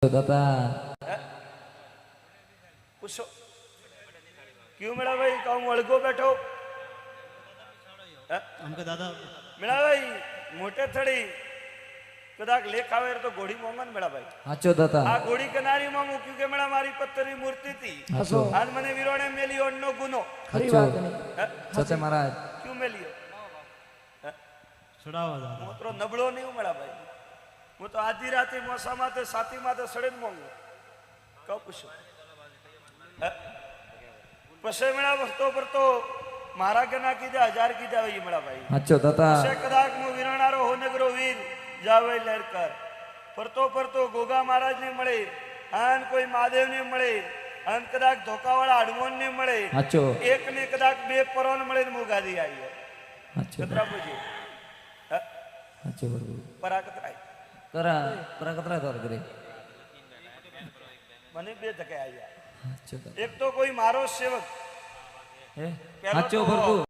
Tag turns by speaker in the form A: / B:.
A: दादा
B: पूछो क्यों मेरा भाई कहूँ वड़गो बैठो
C: हमके दादा
B: मेरा भाई मोटे थड़ी कदाक लेख आवे तो घोड़ी मोंगन मेरा भाई
A: हाचो दादा
B: आ घोड़ी कनारी मांगू क्योंकि मेरा मारी पत्थरी मूर्ति थी
A: हाचो
B: आज मने वीरोने मेली ओनो गुनो
D: खरी
A: हाचो
D: बात नहीं
A: सचे महाराज
B: क्यों मेलियो
C: छुड़ावा दादा
B: मोतरो नबळो नहीं हूं मेरा भाई હું તો આધી રાતે મોસા માથે સાતી માથે સડે માંગુ કહું પૂછું પછી મેળા વસ્તો પર તો મારા ગના કીધા 1000 કીધા હોય મેળા ભાઈ
A: हाचो दादा
B: પછી કદાચ હું વિરણારો હોનગરો વીર જાવે લહેરકાર પરતો ગોગા મહારાજ ને મળે આન કોઈ મહાદેવ ને મળે આન કદાચ ધોકાવાળા હડમોન ને મળે
A: हाचो
B: એક ને કદાચ બે પરોન મળે ને મુગાદી આવી
A: हाचो
B: કતરા પૂછી
A: हाचो बरोबर
B: પરાકતરાય
A: करा प्रकटरा तोर करे
B: મને બે ધકે આવ્યા
A: हाचो दादा
B: એક તો કોઈ મારો સેવક
A: हे
B: પહેલો
A: हाचो
B: તો
A: बरोबर